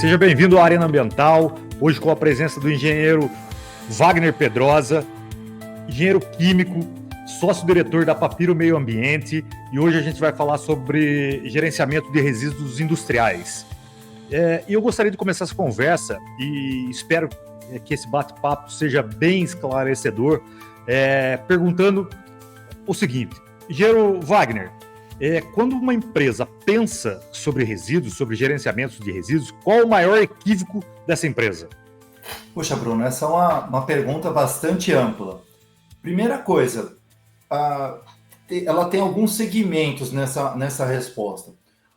Seja bem-vindo à Arena Ambiental, hoje com a presença do engenheiro Wagner Pedrosa, engenheiro químico, sócio-diretor da Papiro Meio Ambiente, e hoje a gente vai falar sobre gerenciamento de resíduos industriais. E eu gostaria de começar essa conversa, e espero que esse bate-papo seja bem esclarecedor, perguntando o seguinte: engenheiro Wagner, quando uma empresa pensa sobre resíduos, sobre gerenciamento de resíduos, qual o maior equívoco dessa empresa? Poxa, Bruno, essa é uma pergunta bastante ampla. Primeira coisa, ela tem alguns segmentos nessa resposta.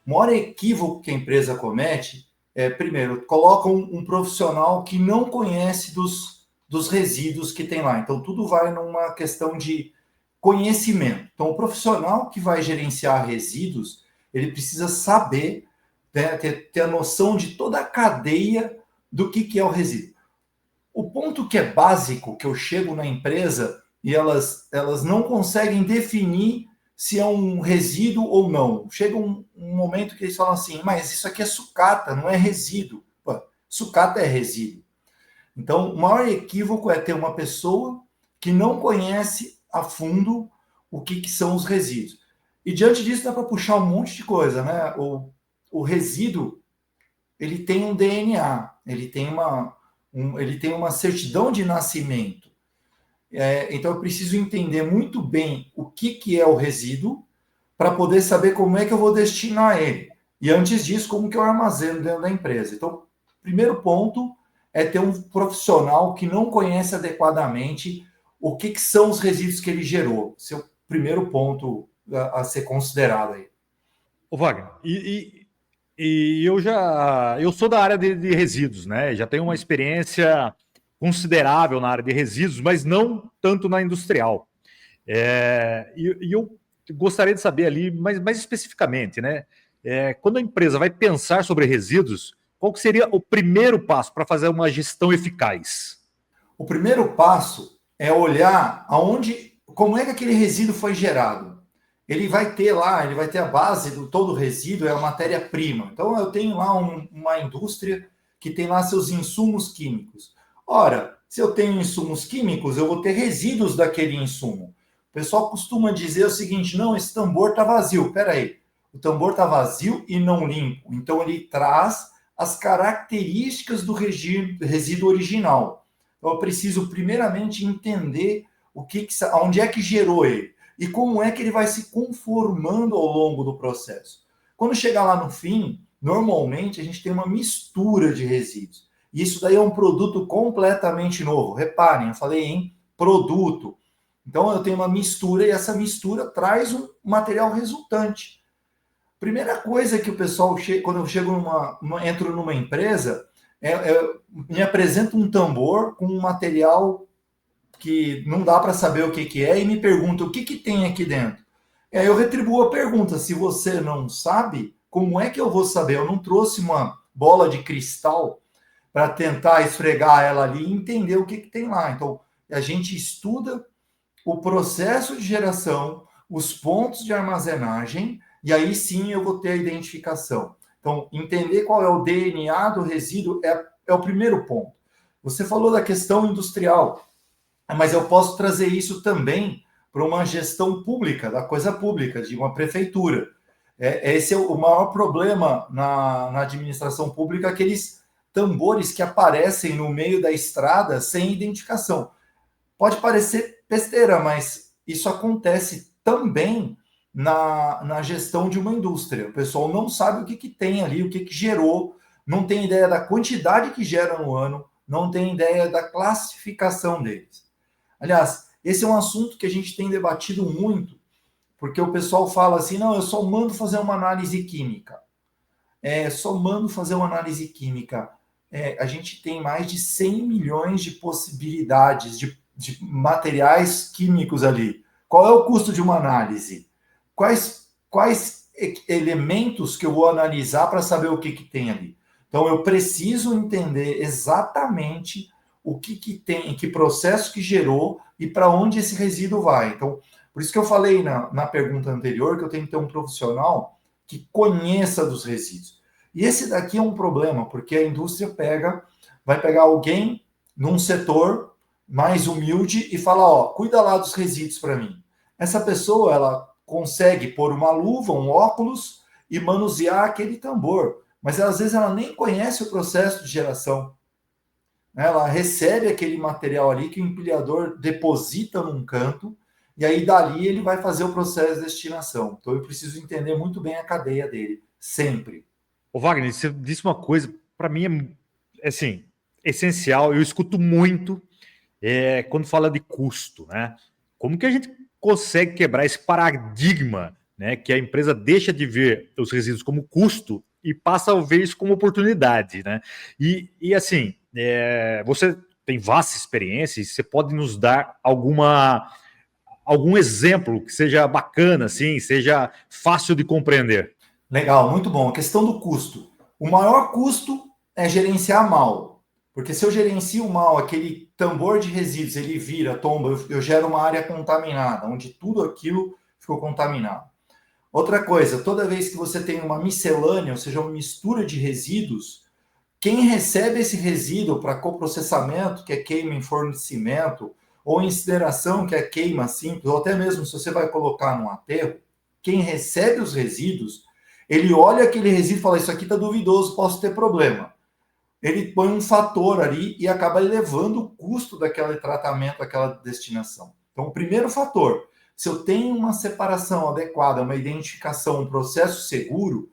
O maior equívoco que a empresa comete primeiro, coloca um profissional que não conhece dos resíduos que tem lá. Então, tudo vai numa questão de conhecimento. Então, o profissional que vai gerenciar resíduos, ele precisa saber, né, ter a noção de toda a cadeia do que é o resíduo. O ponto que é básico, que eu chego na empresa e elas não conseguem definir se é um resíduo ou não. Chega um momento que eles falam assim, mas isso aqui é sucata, não é resíduo. Pô, sucata é resíduo. Então, o maior equívoco é ter uma pessoa que não conhece a fundo o que são os resíduos. E diante disso dá para puxar um monte de coisa, né? O resíduo, ele tem um DNA, ele tem uma certidão de nascimento. Então eu preciso entender muito bem o que é o resíduo para poder saber como é que eu vou destinar ele. E antes disso, como que eu armazeno dentro da empresa. Então, primeiro ponto é ter um profissional que não conhece adequadamente o que são os resíduos que ele gerou. Esse é o primeiro ponto a ser considerado aí. Ô Wagner, eu sou da área de resíduos, né? Já tenho uma experiência considerável na área de resíduos, mas não tanto na industrial. E eu gostaria de saber ali, mais especificamente, né? Quando a empresa vai pensar sobre resíduos, qual que seria o primeiro passo para fazer uma gestão eficaz? O primeiro passo é olhar como é que aquele resíduo foi gerado. Ele vai ter a base do todo resíduo, é a matéria-prima. Então, eu tenho lá uma indústria que tem lá seus insumos químicos. Ora, se eu tenho insumos químicos, eu vou ter resíduos daquele insumo. O pessoal costuma dizer o seguinte, não, esse tambor está vazio. Espera aí, o tambor está vazio e não limpo. Então, ele traz as características do resíduo original. Então, eu preciso primeiramente entender onde é que gerou ele e como é que ele vai se conformando ao longo do processo. Quando chegar lá no fim, normalmente a gente tem uma mistura de resíduos. E isso daí é um produto completamente novo. Reparem, eu falei em produto. Então eu tenho uma mistura e essa mistura traz um material resultante. Primeira coisa que o pessoal, quando eu entro numa empresa, me apresenta um tambor com um material que não dá para saber o que é e me pergunta o que tem aqui dentro. E aí eu retribuo a pergunta, se você não sabe, como é que eu vou saber? Eu não trouxe uma bola de cristal para tentar esfregar ela ali e entender o que tem lá. Então, a gente estuda o processo de geração, os pontos de armazenagem, e aí sim eu vou ter a identificação. Então, entender qual é o DNA do resíduo é o primeiro ponto. Você falou da questão industrial, mas eu posso trazer isso também para uma gestão pública, da coisa pública, de uma prefeitura. Esse é o maior problema na administração pública, aqueles tambores que aparecem no meio da estrada sem identificação. Pode parecer besteira, mas isso acontece também na gestão de uma indústria. O pessoal não sabe o que tem ali, o que gerou, não tem ideia da quantidade que gera no ano, não tem ideia da classificação deles. Aliás, esse é um assunto que a gente tem debatido muito, porque o pessoal fala assim, não, eu só mando fazer uma análise química. Só mando fazer uma análise química. A gente tem mais de 100 milhões de possibilidades de materiais químicos ali. Qual é o custo de uma análise? Quais elementos que eu vou analisar para saber o que tem ali? Então, eu preciso entender exatamente o que tem, que processo que gerou e para onde esse resíduo vai. Então, por isso que eu falei na pergunta anterior que eu tenho que ter um profissional que conheça dos resíduos. E esse daqui é um problema, porque a indústria vai pegar alguém num setor mais humilde e falar, ó, cuida lá dos resíduos para mim. Essa pessoa, ela consegue pôr uma luva, um óculos e manusear aquele tambor, mas às vezes ela nem conhece o processo de geração. Ela recebe aquele material ali que o empilhador deposita num canto e aí dali ele vai fazer o processo de destinação. Então eu preciso entender muito bem a cadeia dele, sempre. Ô Wagner, você disse uma coisa, para mim é assim, essencial, eu escuto muito quando fala de custo, né? Como que a gente consegue quebrar esse paradigma, né? Que a empresa deixa de ver os resíduos como custo e passa a ver isso como oportunidade, né? E assim, você tem vasta experiência e você pode nos dar algum exemplo que seja bacana, assim, seja fácil de compreender. Legal, muito bom. A questão do custo. O maior custo é gerenciar mal. Porque se eu gerencio mal aquele tambor de resíduos, ele vira, tomba, eu gero uma área contaminada, onde tudo aquilo ficou contaminado. Outra coisa, toda vez que você tem uma miscelânea, ou seja, uma mistura de resíduos, quem recebe esse resíduo para coprocessamento, que é queima em fornecimento, ou incineração, que é queima simples, ou até mesmo se você vai colocar num aterro, quem recebe os resíduos, ele olha aquele resíduo e fala, isso aqui está duvidoso, posso ter problema. Ele põe um fator ali e acaba elevando o custo daquele tratamento, daquela destinação. Então, o primeiro fator, se eu tenho uma separação adequada, uma identificação, um processo seguro,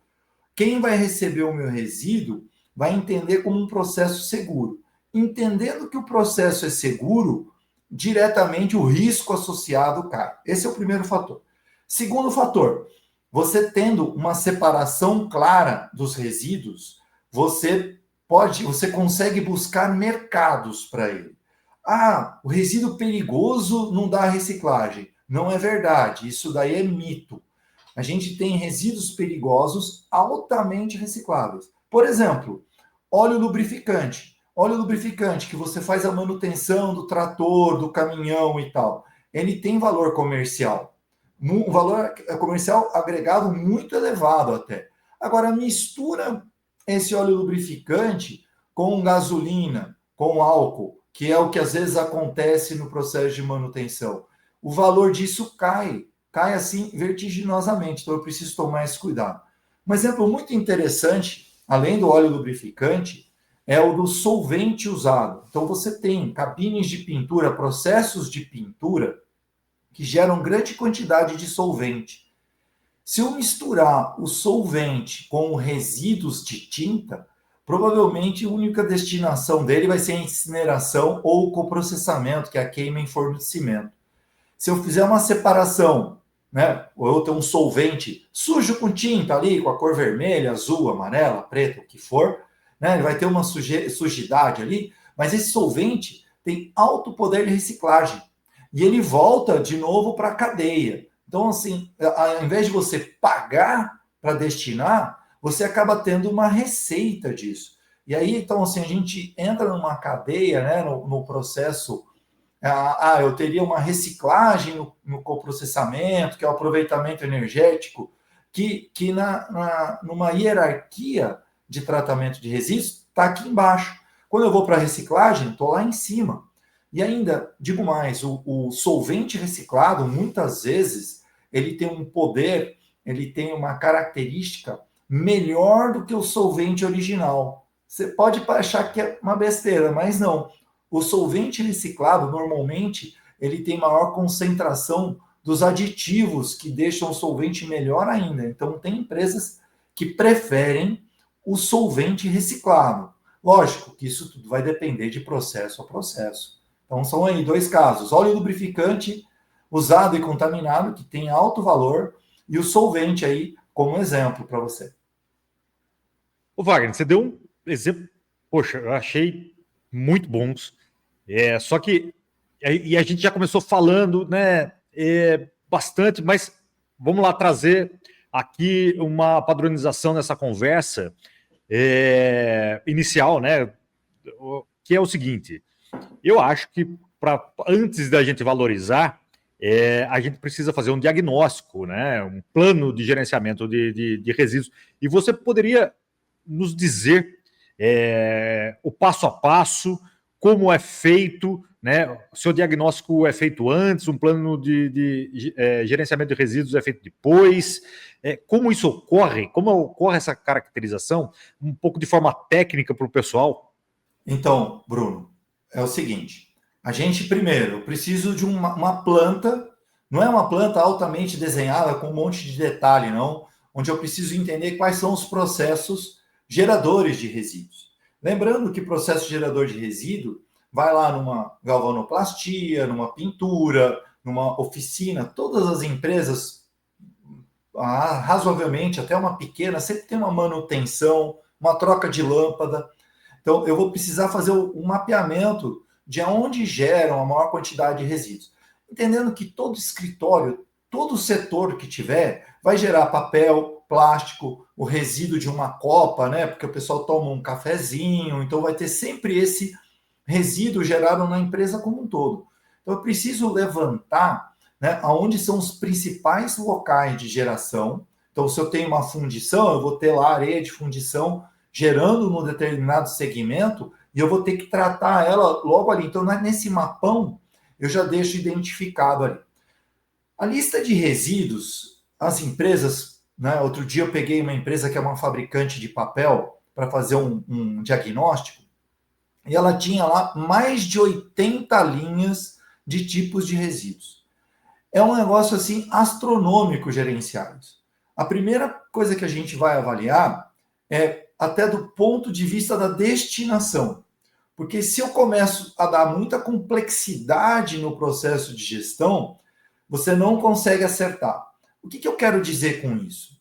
quem vai receber o meu resíduo vai entender como um processo seguro. Entendendo que o processo é seguro, diretamente o risco associado cai. Esse é o primeiro fator. Segundo fator, você tendo uma separação clara dos resíduos, você consegue buscar mercados para ele. Ah, o resíduo perigoso não dá reciclagem. Não é verdade, isso daí é mito. A gente tem resíduos perigosos altamente recicláveis. Por exemplo, óleo lubrificante. Óleo lubrificante que você faz a manutenção do trator, do caminhão e tal. Ele tem valor comercial. Um valor comercial agregado muito elevado até. Agora, mistura esse óleo lubrificante com gasolina, com álcool, que é o que às vezes acontece no processo de manutenção. O valor disso cai assim vertiginosamente, então eu preciso tomar esse cuidado. Um exemplo muito interessante, além do óleo lubrificante, é o do solvente usado. Então você tem cabines de pintura, processos de pintura que geram grande quantidade de solvente. Se eu misturar o solvente com resíduos de tinta, provavelmente a única destinação dele vai ser a incineração ou o coprocessamento, que é a queima em fornecimento. Se eu fizer uma separação, né, ou eu ter um solvente sujo com tinta ali, com a cor vermelha, azul, amarela, preta, o que for, né, ele vai ter uma sujidade ali, mas esse solvente tem alto poder de reciclagem. E ele volta de novo para a cadeia. Então, assim, ao invés de você pagar para destinar, você acaba tendo uma receita disso. E aí, então, assim, a gente entra numa cadeia, né, no processo. Eu teria uma reciclagem no coprocessamento, que é o aproveitamento energético, que numa hierarquia de tratamento de resíduos está aqui embaixo. Quando eu vou para a reciclagem, estou lá em cima. E ainda, digo mais, o solvente reciclado, muitas vezes, ele tem um poder, ele tem uma característica melhor do que o solvente original. Você pode achar que é uma besteira, mas não. O solvente reciclado, normalmente, ele tem maior concentração dos aditivos que deixam o solvente melhor ainda. Então, tem empresas que preferem o solvente reciclado. Lógico que isso tudo vai depender de processo a processo. Então, são aí dois casos. Óleo lubrificante usado e contaminado, que tem alto valor, e o solvente aí como exemplo para você. Ô Wagner, você deu um exemplo, poxa, eu achei muito bons. Só que e a gente já começou falando, né, bastante, mas vamos lá trazer aqui uma padronização nessa conversa inicial, né, que é o seguinte: eu acho que antes da gente valorizar, a gente precisa fazer um diagnóstico, né, um plano de gerenciamento de resíduos. E você poderia nos dizer o passo a passo, como é feito, né? O seu diagnóstico é feito antes, um plano de gerenciamento de resíduos é feito depois. Como isso ocorre? Como ocorre essa caracterização? Um pouco de forma técnica para o pessoal. Então, Bruno, é o seguinte: a gente, primeiro, preciso de uma planta, não é uma planta altamente desenhada com um monte de detalhe, não, onde eu preciso entender quais são os processos geradores de resíduos. Lembrando que processo gerador de resíduo vai lá numa galvanoplastia, numa pintura, numa oficina, todas as empresas, razoavelmente, até uma pequena, sempre tem uma manutenção, uma troca de lâmpada. Então, eu vou precisar fazer um mapeamento de onde geram a maior quantidade de resíduos. Entendendo que todo escritório, todo setor que tiver, vai gerar papel, plástico, o resíduo de uma copa, né? Porque o pessoal toma um cafezinho, então vai ter sempre esse resíduo gerado na empresa como um todo. Então, eu preciso levantar, né, aonde são os principais locais de geração. Então, se eu tenho uma fundição, eu vou ter lá areia de fundição gerando num determinado segmento e eu vou ter que tratar ela logo ali. Então, nesse mapão, eu já deixo identificado ali. A lista de resíduos, as empresas, né? Outro dia eu peguei uma empresa que é uma fabricante de papel para fazer um diagnóstico e ela tinha lá mais de 80 linhas de tipos de resíduos. É um negócio assim astronômico gerenciados. A primeira coisa que a gente vai avaliar é até do ponto de vista da destinação. Porque se eu começo a dar muita complexidade no processo de gestão, você não consegue acertar. O que eu quero dizer com isso?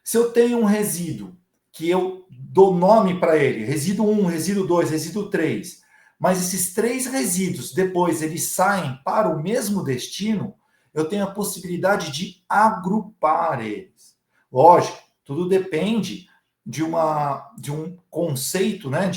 Se eu tenho um resíduo que eu dou nome para ele, resíduo 1, resíduo 2, resíduo 3, mas esses 3 resíduos depois eles saem para o mesmo destino, eu tenho a possibilidade de agrupar eles. Lógico, tudo depende de um conceito, né?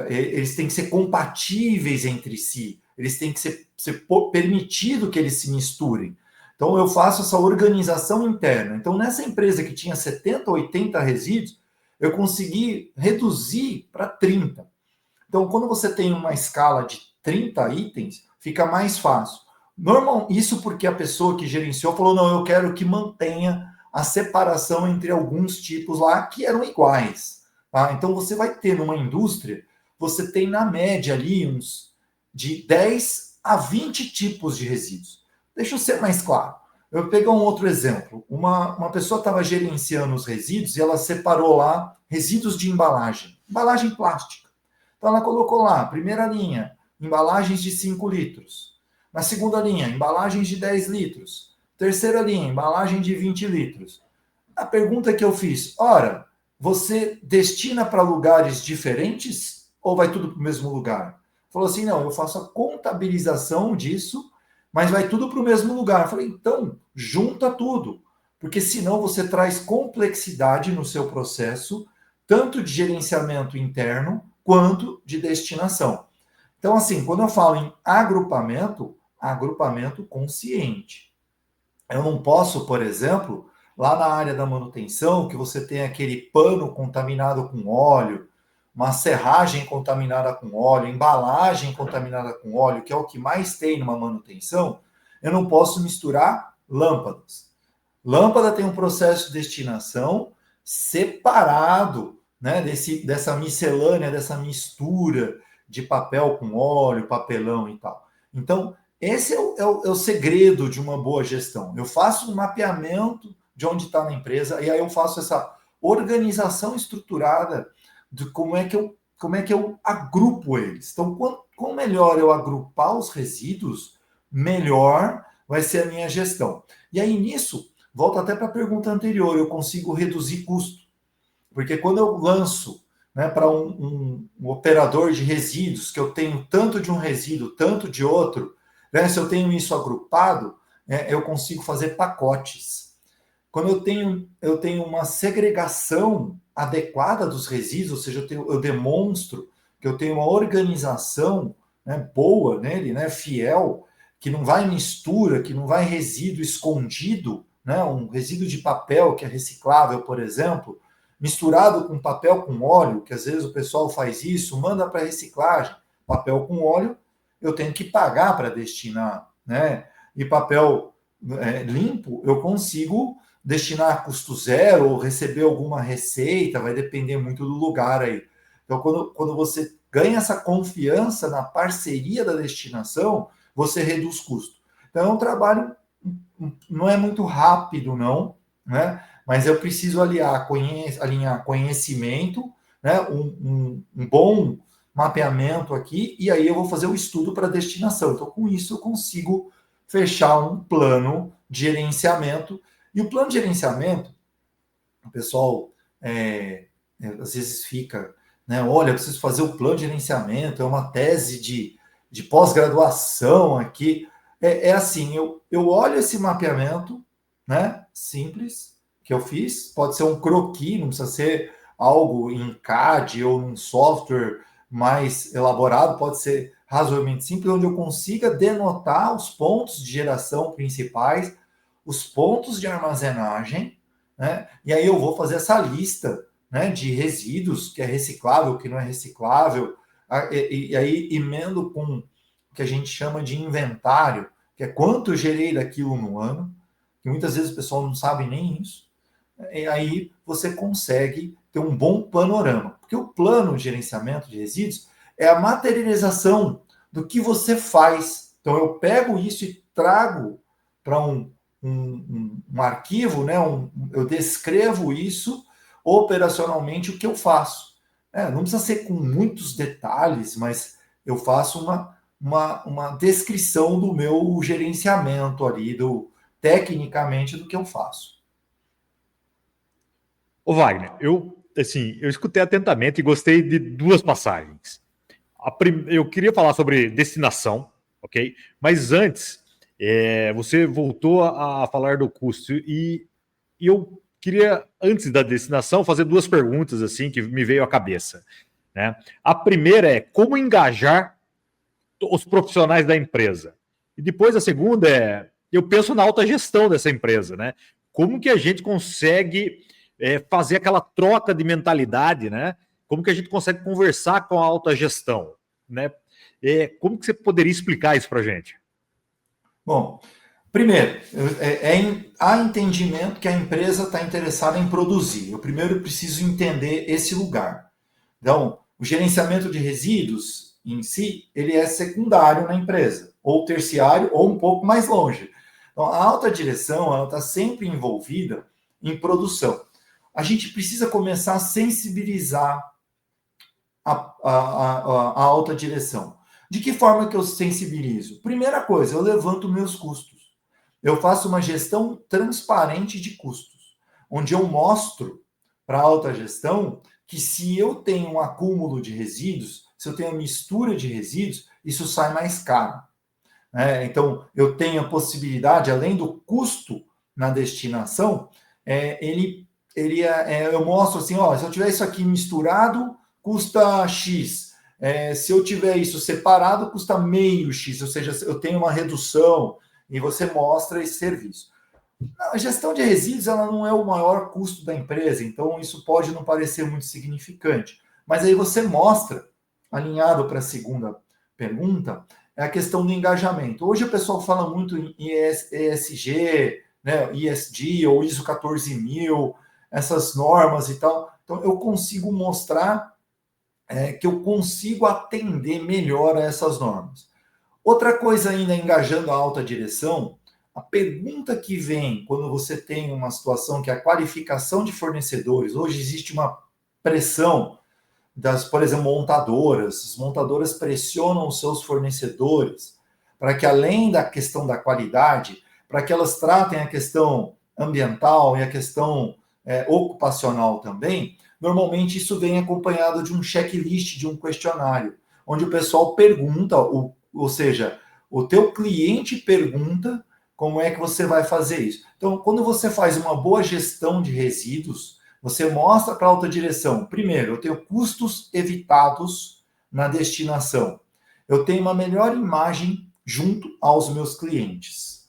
Eles têm que ser compatíveis entre si, eles têm que ser permitido que eles se misturem. Então, eu faço essa organização interna. Então, nessa empresa que tinha 70, 80 resíduos, eu consegui reduzir para 30. Então, quando você tem uma escala de 30 itens, fica mais fácil. Isso porque a pessoa que gerenciou falou, não, eu quero que mantenha a separação entre alguns tipos lá que eram iguais. Tá? Então, você vai ter numa indústria, você tem na média ali uns de 10 a 20 tipos de resíduos. Deixa eu ser mais claro. Eu vou pegar um outro exemplo. Uma pessoa estava gerenciando os resíduos e ela separou lá resíduos de embalagem plástica. Então, ela colocou lá, primeira linha, embalagens de 5 litros. Na segunda linha, embalagens de 10 litros. Terceira linha, embalagem de 20 litros. A pergunta que eu fiz, ora, você destina para lugares diferentes ou vai tudo para o mesmo lugar? Falou assim, não, eu faço a contabilização disso, mas vai tudo para o mesmo lugar. Eu falei, então, junta tudo, porque senão você traz complexidade no seu processo, tanto de gerenciamento interno quanto de destinação. Então, assim, quando eu falo em agrupamento consciente. Eu não posso, por exemplo, lá na área da manutenção, que você tem aquele pano contaminado com óleo, uma serragem contaminada com óleo, embalagem contaminada com óleo, que é o que mais tem numa manutenção, eu não posso misturar lâmpadas. Lâmpada tem um processo de destinação separado, né, dessa miscelânea, dessa mistura de papel com óleo, papelão e tal. Então, esse é o segredo de uma boa gestão. Eu faço um mapeamento de onde está na empresa e aí eu faço essa organização estruturada de como é que eu agrupo eles. Então, quanto melhor eu agrupar os resíduos, melhor vai ser a minha gestão. E aí, nisso, volto até para a pergunta anterior, eu consigo reduzir custo. Porque quando eu lanço, né, para um operador de resíduos, que eu tenho tanto de um resíduo, tanto de outro, né, se eu tenho isso agrupado, eu consigo fazer pacotes. Quando eu tenho uma segregação adequada dos resíduos, ou seja, eu demonstro que eu tenho uma organização, né, boa nele, né, fiel, que não vai mistura, que não vai resíduo escondido, né, um resíduo de papel que é reciclável, por exemplo, misturado com papel com óleo, que às vezes o pessoal faz isso, manda para reciclagem, papel com óleo, eu tenho que pagar para destinar, né? E papel limpo, eu consigo destinar a custo zero ou receber alguma receita, vai depender muito do lugar aí. Então, quando você ganha essa confiança na parceria da destinação, você reduz custo. Então, é um trabalho, não é muito rápido, não, né? Mas eu preciso alinhar conhecimento, né? Um bom mapeamento aqui, e aí eu vou fazer o estudo para destinação. Então, com isso, eu consigo fechar um plano de gerenciamento. E o plano de gerenciamento, o pessoal às vezes fica, né? Olha, eu preciso fazer o plano de gerenciamento, é uma tese de pós-graduação aqui. É assim, eu olho esse mapeamento, né? Simples, que eu fiz, pode ser um croquis, não precisa ser algo em CAD ou num software mais elaborado, pode ser razoavelmente simples, onde eu consiga denotar os pontos de geração principais, os pontos de armazenagem, né? E aí eu vou fazer essa lista, né, de resíduos, que é reciclável, que não é reciclável, e aí emendo com o que a gente chama de inventário, que é quanto eu gerei daquilo no ano, que muitas vezes o pessoal não sabe nem isso. E aí você consegue ter um bom panorama. Porque o plano de gerenciamento de resíduos é a materialização do que você faz. Então, eu pego isso e trago para um arquivo, né? Eu descrevo isso operacionalmente o que eu faço. Não precisa ser com muitos detalhes, mas eu faço uma descrição do meu gerenciamento ali, tecnicamente, do que eu faço. Ô Wagner, eu escutei atentamente e gostei de duas passagens. Eu queria falar sobre destinação, ok? Mas antes, você voltou a falar do custo e eu queria, antes da destinação, fazer duas perguntas assim que me veio à cabeça, né? A primeira é como engajar os profissionais da empresa. E depois a segunda eu penso na alta gestão dessa empresa, né? Como que a gente consegue fazer aquela troca de mentalidade, né? Como que a gente consegue conversar com a alta gestão, né? Como que você poderia explicar isso para a gente? Bom, primeiro, há entendimento que a empresa está interessada em produzir. Eu primeiro preciso entender esse lugar. Então, o gerenciamento de resíduos em si, ele é secundário na empresa, ou terciário, ou um pouco mais longe. Então, a alta direção, ela está sempre envolvida em produção. A gente precisa começar a sensibilizar a alta direção. De que forma que eu sensibilizo? Primeira coisa, eu levanto meus custos. Eu faço uma gestão transparente de custos, onde eu mostro para a alta gestão que se eu tenho um acúmulo de resíduos, se eu tenho uma mistura de resíduos, isso sai mais caro. Então, eu tenho a possibilidade, além do custo na destinação, eu mostro assim, ó, se eu tiver isso aqui misturado, custa X. Se eu tiver isso separado, custa meio X, ou seja, eu tenho uma redução e você mostra esse serviço. A gestão de resíduos ela não é o maior custo da empresa, então isso pode não parecer muito significante. Mas aí você mostra, alinhado para a segunda pergunta, é a questão do engajamento. Hoje o pessoal fala muito em ESG, né, ESG ou ISO 14000, essas normas e tal. Então eu consigo mostrar que eu consigo atender melhor a essas normas. Outra coisa ainda, engajando a alta direção, a pergunta que vem quando você tem uma situação que é a qualificação de fornecedores, hoje existe uma pressão das, por exemplo, montadoras. As montadoras pressionam os seus fornecedores para que, além da questão da qualidade, para que elas tratem a questão ambiental e a questão ocupacional também. Normalmente isso vem acompanhado de um checklist, de um questionário, onde o pessoal pergunta, ou seja, o teu cliente pergunta como é que você vai fazer isso. Então, quando você faz uma boa gestão de resíduos, você mostra para a alta direção, primeiro, eu tenho custos evitados na destinação. Eu tenho uma melhor imagem junto aos meus clientes.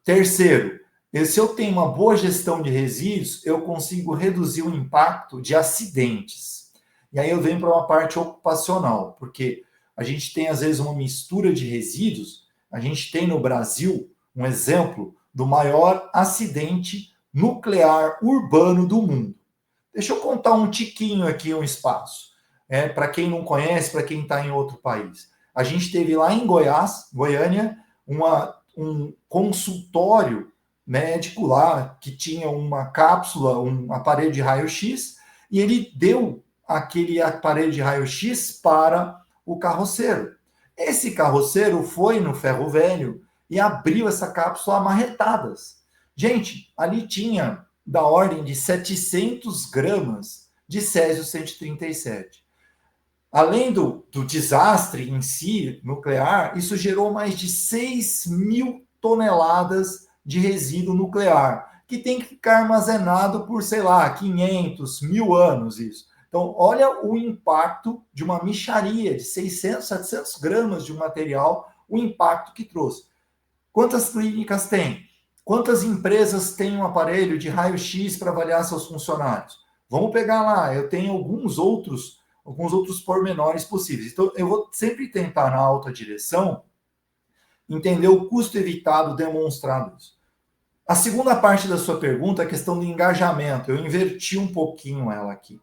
Terceiro, Se eu tenho uma boa gestão de resíduos, eu consigo reduzir o impacto de acidentes. E aí eu venho para uma parte ocupacional, porque a gente tem, às vezes, uma mistura de resíduos. A gente tem no Brasil um exemplo do maior acidente nuclear urbano do mundo. Deixa eu contar um tiquinho aqui, um espaço. Para quem não conhece, para quem está em outro país. A gente teve lá em Goiás, Goiânia, um consultório médico lá que tinha uma cápsula, um aparelho de raio-x, e ele deu aquele aparelho de raio-x para o carroceiro. Esse carroceiro foi no ferro velho e abriu essa cápsula a marretadas. Gente, ali tinha da ordem de 700 gramas de Césio-137. Além do desastre em si, nuclear, isso gerou mais de 6.000 toneladas de resíduo nuclear, que tem que ficar armazenado por, sei lá, 500, 1.000 anos isso. Então, olha o impacto de uma mixaria de 600, 700 gramas de um material, o impacto que trouxe. Quantas clínicas tem? Quantas empresas têm um aparelho de raio-x para avaliar seus funcionários? Vamos pegar lá, eu tenho alguns outros pormenores possíveis. Então, eu vou sempre tentar, na alta direção, entender o custo evitado demonstrado isso. A segunda parte da sua pergunta é a questão do engajamento. Eu inverti um pouquinho ela aqui.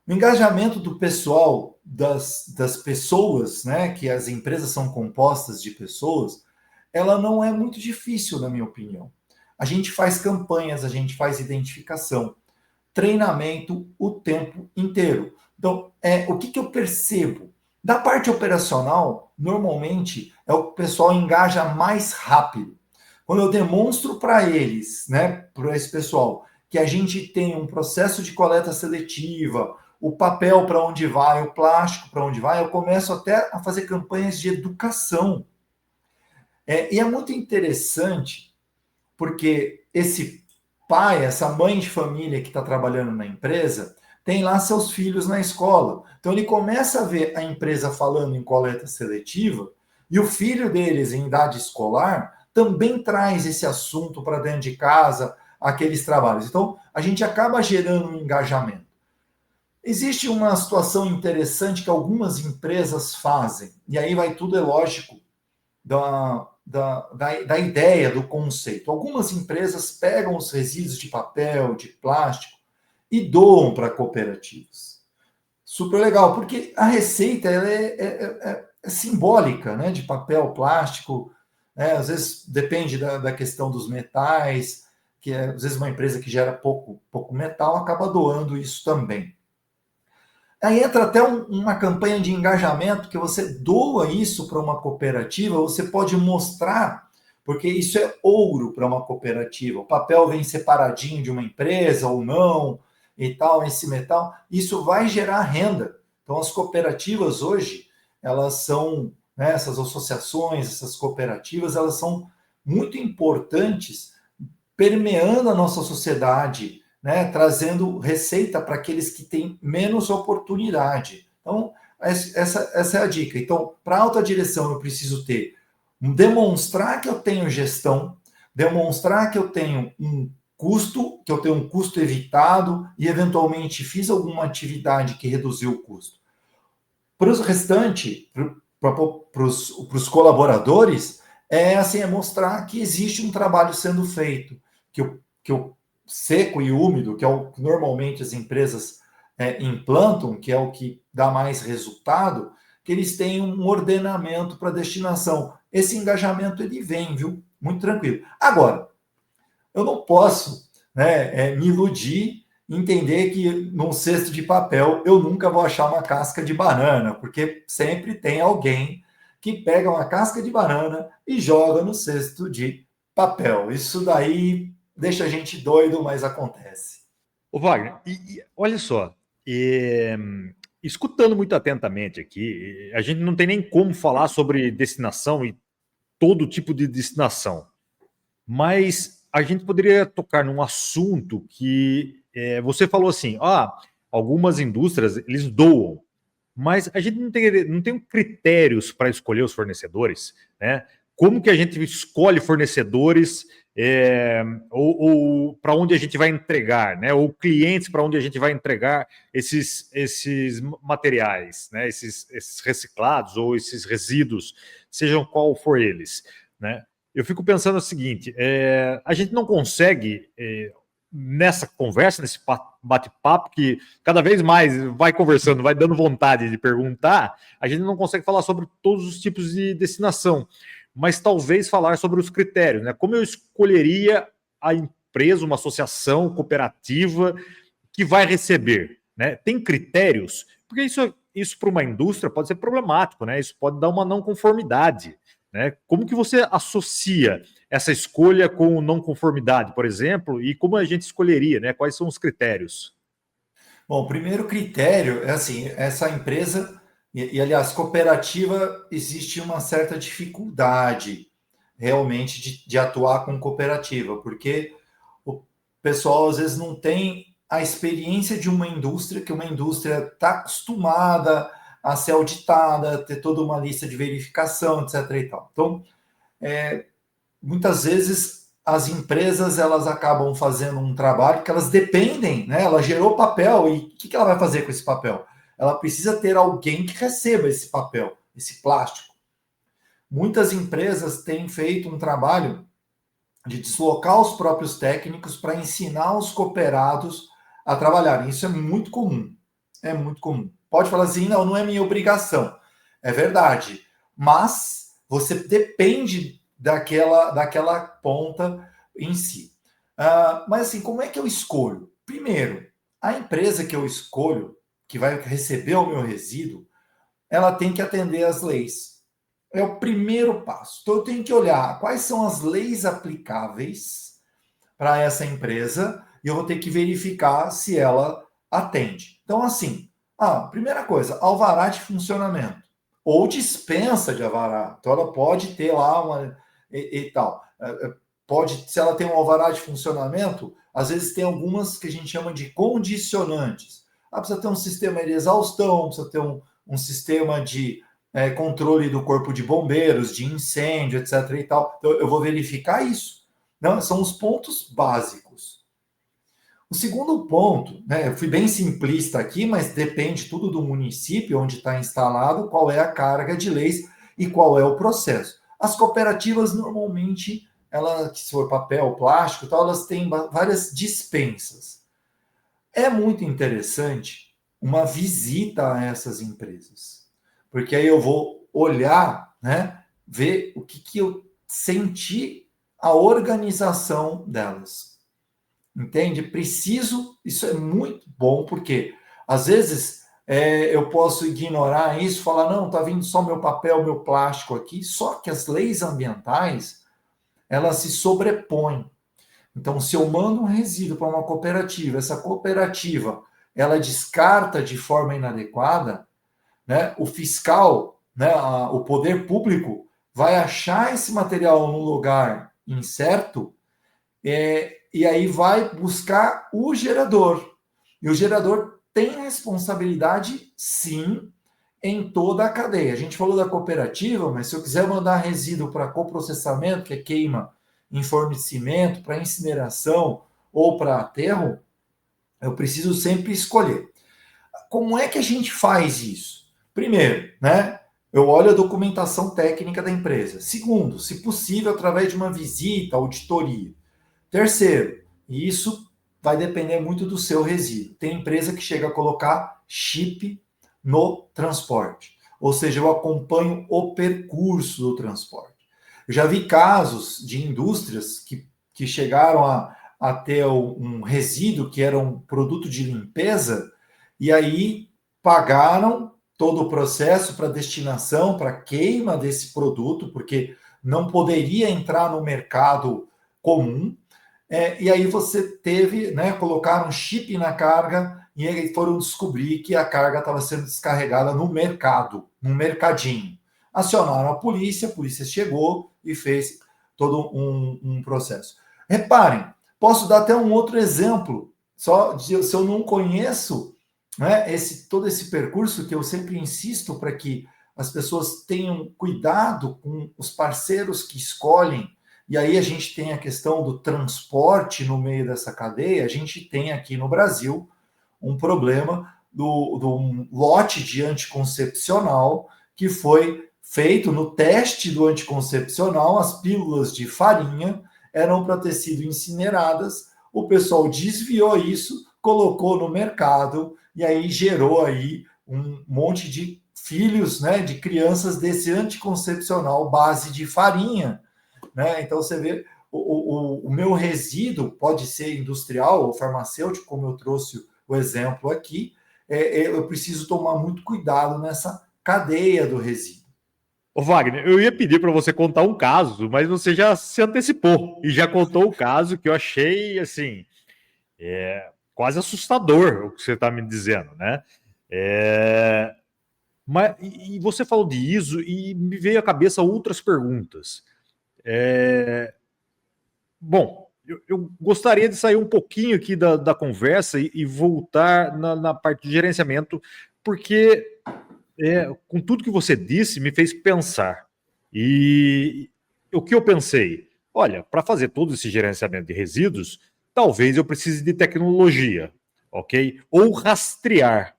O engajamento do pessoal, das pessoas, né, que as empresas são compostas de pessoas, ela não é muito difícil, na minha opinião. A gente faz campanhas, a gente faz identificação, treinamento o tempo inteiro. Então, o que eu percebo? Da parte operacional, normalmente, é o que o pessoal engaja mais rápido. Quando eu demonstro para eles, né, para esse pessoal, que a gente tem um processo de coleta seletiva, o papel para onde vai, o plástico para onde vai, eu começo até a fazer campanhas de educação. E é muito interessante, porque esse pai, essa mãe de família que está trabalhando na empresa, tem lá seus filhos na escola. Então ele começa a ver a empresa falando em coleta seletiva e o filho deles, em idade escolar, também traz esse assunto para dentro de casa, aqueles trabalhos. Então a gente acaba gerando um engajamento. Existe uma situação interessante que algumas empresas fazem, e aí vai tudo, é lógico, da ideia, do conceito. Algumas empresas pegam os resíduos de papel, de plástico e doam para cooperativas. Super legal, porque a receita ela é simbólica, né? De papel, plástico, né? Às vezes depende da questão dos metais, que às vezes uma empresa que gera pouco metal acaba doando isso também. Aí entra até uma campanha de engajamento que você doa isso para uma cooperativa, você pode mostrar, porque isso é ouro para uma cooperativa. O papel vem separadinho de uma empresa ou não, e tal, esse metal, isso vai gerar renda. Então, as cooperativas hoje, elas são, né, essas associações, essas cooperativas, elas são muito importantes, permeando a nossa sociedade, né, trazendo receita para aqueles que têm menos oportunidade. Então, essa é a dica. Então, para alta direção, eu preciso demonstrar que eu tenho gestão, demonstrar que eu tenho um custo evitado e, eventualmente, fiz alguma atividade que reduziu o custo. Para os restantes, para os colaboradores, é mostrar que existe um trabalho sendo feito, que o seco e úmido, que é o que normalmente as empresas implantam, que é o que dá mais resultado, que eles têm um ordenamento para destinação. Esse engajamento ele vem, viu? Muito tranquilo. Agora, eu não posso, né, me iludir, entender que num cesto de papel eu nunca vou achar uma casca de banana, porque sempre tem alguém que pega uma casca de banana e joga no cesto de papel. Isso daí deixa a gente doido, mas acontece. Ô Wagner, olha só, escutando muito atentamente aqui, a gente não tem nem como falar sobre destinação e todo tipo de destinação, mas a gente poderia tocar num assunto que você falou assim, algumas indústrias, eles doam, mas a gente não tem critérios para escolher os fornecedores, né? Como que a gente escolhe fornecedores ou para onde a gente vai entregar, né? Ou clientes para onde a gente vai entregar esses materiais, né? Esses reciclados ou esses resíduos, sejam qual for eles, né? Eu fico pensando o seguinte: a gente não consegue nessa conversa, nesse bate-papo, que cada vez mais vai conversando, vai dando vontade de perguntar, a gente não consegue falar sobre todos os tipos de destinação, mas talvez falar sobre os critérios, né? Como eu escolheria a empresa, uma associação cooperativa que vai receber, né? Tem critérios? Porque isso para uma indústria pode ser problemático, né? Isso pode dar uma não conformidade, né? Como que você associa essa escolha com não conformidade, por exemplo, e como a gente escolheria, né? Quais são os critérios? Bom, o primeiro critério é assim, essa empresa, aliás, cooperativa, existe uma certa dificuldade realmente de atuar com cooperativa, porque o pessoal às vezes não tem a experiência de uma indústria, que uma indústria está acostumada a ser auditada, ter toda uma lista de verificação, etc. e tal. Então, muitas vezes as empresas elas acabam fazendo um trabalho que elas dependem, né? Ela gerou papel e o que ela vai fazer com esse papel? Ela precisa ter alguém que receba esse papel, esse plástico. Muitas empresas têm feito um trabalho de deslocar os próprios técnicos para ensinar os cooperados a trabalharem. Isso é muito comum. É muito comum. Pode falar assim, não, não é minha obrigação. É verdade. Mas você depende daquela ponta em si. Mas assim, como é que eu escolho? Primeiro, a empresa que eu escolho, que vai receber o meu resíduo, ela tem que atender às leis. É o primeiro passo. Então eu tenho que olhar quais são as leis aplicáveis para essa empresa e eu vou ter que verificar se ela atende. Então, assim, primeira coisa, alvará de funcionamento ou dispensa de alvará. Então, ela pode ter lá uma e tal. Pode, se ela tem um alvará de funcionamento, às vezes tem algumas que a gente chama de condicionantes. Precisa ter um sistema de exaustão, precisa ter um sistema de controle do corpo de bombeiros, de incêndio, etc. e tal. Então, eu vou verificar isso. Não, são os pontos básicos. O segundo ponto, né, eu fui bem simplista aqui, mas depende tudo do município onde está instalado, qual é a carga de leis e qual é o processo. As cooperativas, normalmente, elas, se for papel, plástico, tal, elas têm várias dispensas. É muito interessante uma visita a essas empresas, porque aí eu vou olhar, né, ver o que eu senti a organização delas. Entende? Preciso, isso é muito bom, porque às vezes eu posso ignorar isso, falar, não, está vindo só meu papel, meu plástico aqui, só que as leis ambientais, elas se sobrepõem. Então, se eu mando um resíduo para uma cooperativa, essa cooperativa, ela descarta de forma inadequada, né, o fiscal, né, o poder público, vai achar esse material num lugar incerto, e aí vai buscar o gerador. E o gerador tem responsabilidade, sim, em toda a cadeia. A gente falou da cooperativa, mas se eu quiser mandar resíduo para coprocessamento, que é queima em fornecimento, para incineração ou para aterro, eu preciso sempre escolher. Como é que a gente faz isso? Primeiro, né? Eu olho a documentação técnica da empresa. Segundo, se possível, através de uma visita, auditoria. Terceiro, e isso vai depender muito do seu resíduo. Tem empresa que chega a colocar chip no transporte, ou seja, eu acompanho o percurso do transporte. Eu já vi casos de indústrias que chegaram a ter um resíduo que era um produto de limpeza e aí pagaram todo o processo para destinação, para queima desse produto, porque não poderia entrar no mercado comum. E aí você teve, né, colocaram um chip na carga e aí foram descobrir que a carga estava sendo descarregada no mercado, num mercadinho. Acionaram a polícia chegou e fez todo um processo. Reparem, posso dar até um outro exemplo, só de, se eu não conheço, né, todo esse percurso que eu sempre insisto para que as pessoas tenham cuidado com os parceiros que escolhem, E aí a gente tem a questão do transporte no meio dessa cadeia. A gente tem aqui no Brasil um problema do um lote de anticoncepcional que foi feito no teste do anticoncepcional, as pílulas de farinha eram para ter sido incineradas, o pessoal desviou isso, colocou no mercado e aí gerou aí um monte de filhos, né, de crianças desse anticoncepcional base de farinha, né? Então você vê o meu resíduo pode ser industrial ou farmacêutico, como eu trouxe o exemplo aqui, eu preciso tomar muito cuidado nessa cadeia do resíduo. Ô Wagner, eu ia pedir para você contar um caso, mas você já se antecipou e já contou o caso que eu achei, assim, quase assustador o que você está me dizendo, né? Mas você falou de ISO e me veio à cabeça outras perguntas. Bom, eu gostaria de sair um pouquinho aqui da conversa e voltar na parte de gerenciamento, porque com tudo que você disse, me fez pensar. E o que eu pensei? Olha, para fazer todo esse gerenciamento de resíduos, talvez eu precise de tecnologia, ok? Ou rastrear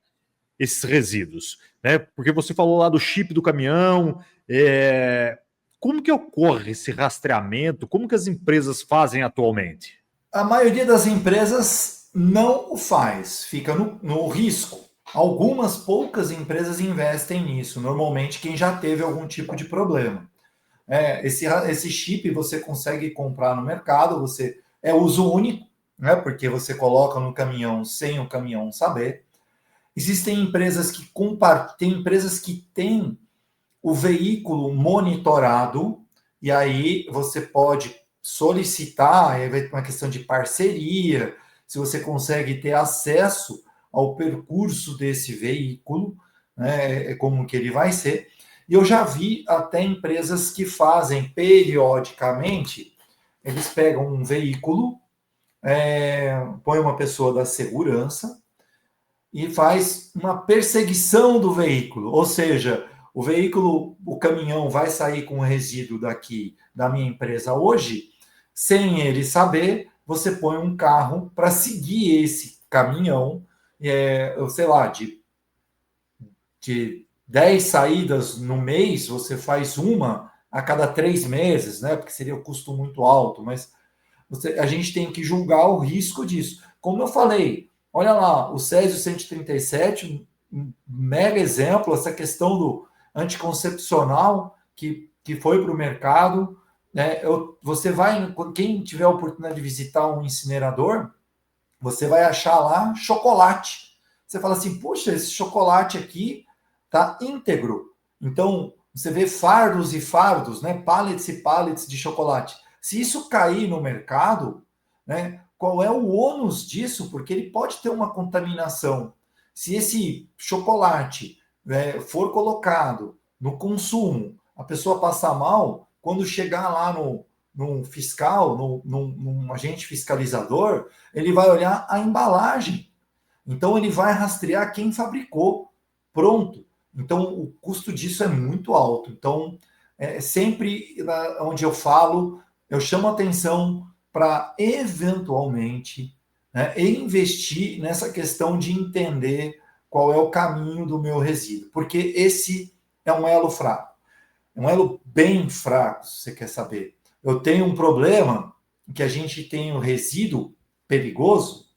esses resíduos, né? Porque você falou lá do chip do caminhão. Como que ocorre esse rastreamento? Como que as empresas fazem atualmente? A maioria das empresas não o faz, fica no risco. Algumas poucas empresas investem nisso, normalmente quem já teve algum tipo de problema. Esse chip você consegue comprar no mercado, você é uso único, né? Porque você coloca no caminhão sem o caminhão saber. Existem empresas que tem empresas que têm o veículo monitorado, e aí você pode solicitar, aí vai ter uma questão de parceria, se você consegue ter acesso ao percurso desse veículo, né, como que ele vai ser. E eu já vi até empresas que fazem periodicamente, eles pegam um veículo, põe uma pessoa da segurança e faz uma perseguição do veículo, ou seja, o veículo, o caminhão vai sair com o resíduo daqui da minha empresa hoje, sem ele saber, você põe um carro para seguir esse caminhão, sei lá, de 10 saídas no mês, você faz uma a cada 3 meses, né? Porque seria um custo muito alto, mas a gente tem que julgar o risco disso. Como eu falei, olha lá, o Césio 137, um mega exemplo, essa questão do anticoncepcional que foi para o mercado. Né? Você vai, quem tiver a oportunidade de visitar um incinerador, você vai achar lá chocolate. Você fala assim, puxa, esse chocolate aqui tá íntegro. Então, você vê fardos e fardos, né? Pallets e pallets de chocolate. Se isso cair no mercado, né? Qual é o ônus disso? Porque ele pode ter uma contaminação. Se esse chocolate, né, for colocado no consumo, a pessoa passar mal, quando chegar lá num fiscal, num agente fiscalizador, ele vai olhar a embalagem. Então, ele vai rastrear quem fabricou. Pronto. Então, o custo disso é muito alto. Então, sempre onde eu falo, eu chamo atenção para, eventualmente, né, investir nessa questão de entender qual é o caminho do meu resíduo. Porque esse é um elo fraco. É um elo bem fraco, se você quer saber. Eu tenho um problema que a gente tem o resíduo perigoso,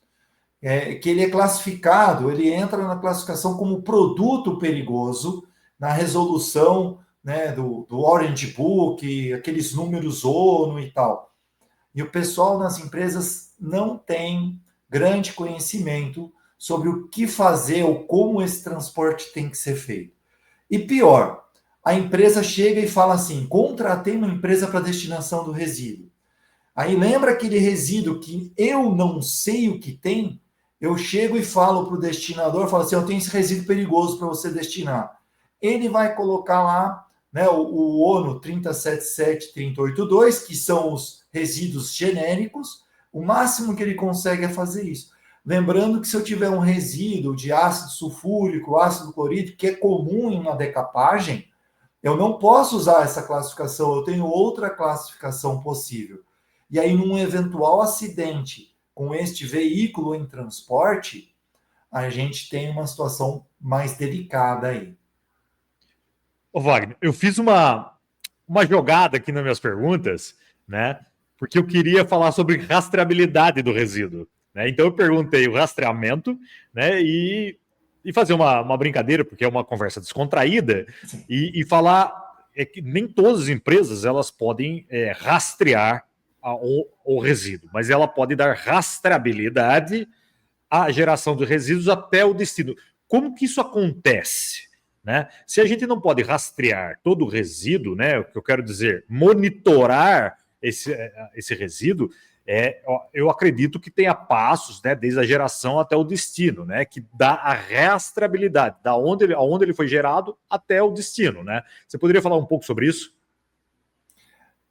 que ele é classificado, ele entra na classificação como produto perigoso, na resolução, né, do Orange Book, aqueles números ONU e tal. E o pessoal nas empresas não tem grande conhecimento sobre o que fazer ou como esse transporte tem que ser feito. E pior, a empresa chega e fala assim, contratei uma empresa para destinação do resíduo. Aí lembra aquele resíduo que eu não sei o que tem? Eu chego e falo para o destinador, falo assim, eu tenho esse resíduo perigoso para você destinar. Ele vai colocar lá, né, o ONU 377, 382, que são os resíduos genéricos, o máximo que ele consegue é fazer isso. Lembrando que se eu tiver um resíduo de ácido sulfúrico, ácido clorídrico, que é comum em uma decapagem, Eu não posso usar essa classificação, eu tenho outra classificação possível. E aí, num eventual acidente com este veículo em transporte, a gente tem uma situação mais delicada aí. Ô, Wagner, eu fiz uma jogada aqui nas minhas perguntas, né? Porque eu queria falar sobre rastreabilidade do resíduo. Né? Então eu perguntei o rastreamento, né? E fazer uma brincadeira, porque é uma conversa descontraída, e falar que nem todas as empresas elas podem rastrear o resíduo, mas ela pode dar rastreabilidade à geração de resíduos até o destino. Como que isso acontece? Né? Se a gente não pode rastrear todo o resíduo, né, o que eu quero dizer, monitorar esse resíduo, eu acredito que tenha passos, né, desde a geração até o destino, né, que dá a rastreabilidade, da onde ele foi gerado até o destino. Né? Você poderia falar um pouco sobre isso?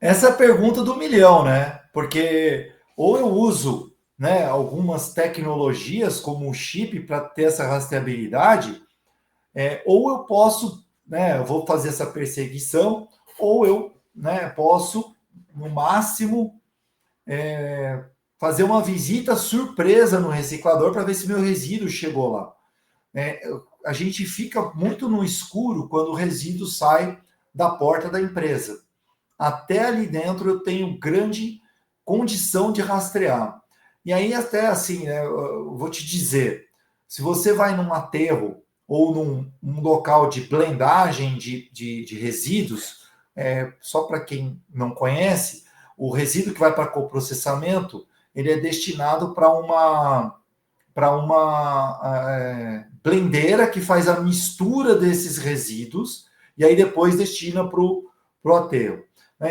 Essa é a pergunta do milhão, né? Porque ou eu uso, né, algumas tecnologias como o chip para ter essa rastreabilidade, ou eu posso, né, eu vou fazer essa perseguição, ou eu, né, posso, no máximo, fazer uma visita surpresa no reciclador para ver se meu resíduo chegou lá. A gente fica muito no escuro quando o resíduo sai da porta da empresa. Até ali dentro eu tenho grande condição de rastrear. E aí, até assim, né, eu vou te dizer: se você vai num aterro ou num local de blendagem de resíduos, só para quem não conhece, o resíduo que vai para coprocessamento ele é destinado para uma blendeira que faz a mistura desses resíduos e aí depois destina para o aterro.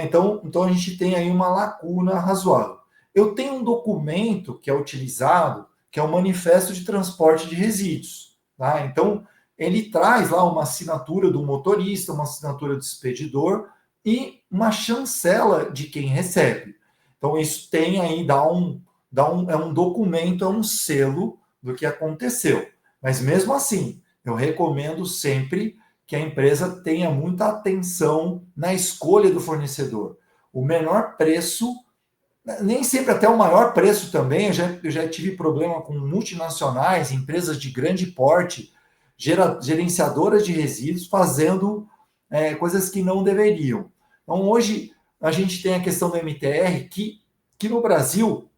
Então a gente tem aí uma lacuna razoável. Eu tenho um documento que é utilizado, que é o Manifesto de Transporte de Resíduos. Tá? Então, ele traz lá uma assinatura do motorista, uma assinatura do expedidor e uma chancela de quem recebe. Então, isso tem aí, é um documento, é um selo do que aconteceu. Mas mesmo assim, eu recomendo sempre que a empresa tenha muita atenção na escolha do fornecedor. O menor preço, nem sempre até o maior preço também, eu já tive problema com multinacionais, empresas de grande porte, gerenciadoras de resíduos, fazendo coisas que não deveriam. Então, hoje, a gente tem a questão do MTR, que no Brasil,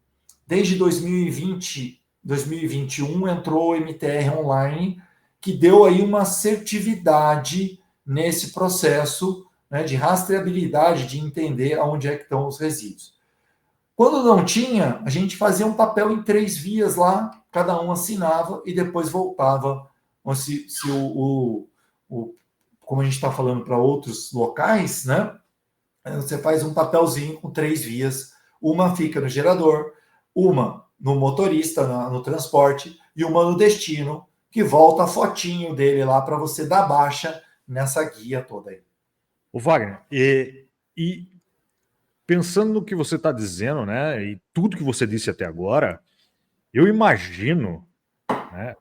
desde 2020, 2021, entrou o MTR online, que deu aí uma assertividade nesse processo, né, de rastreabilidade, de entender aonde é que estão os resíduos. Quando não tinha, a gente fazia um papel em 3 vias lá, cada um assinava e depois voltava. Se como a gente está falando para outros locais, né? Você faz um papelzinho com 3 vias. Uma fica no gerador, uma no motorista, no transporte, e uma no destino, que volta a fotinho dele lá para você dar baixa nessa guia toda aí. O Wagner, e pensando no que você está dizendo, né, e tudo que você disse até agora, eu imagino, né,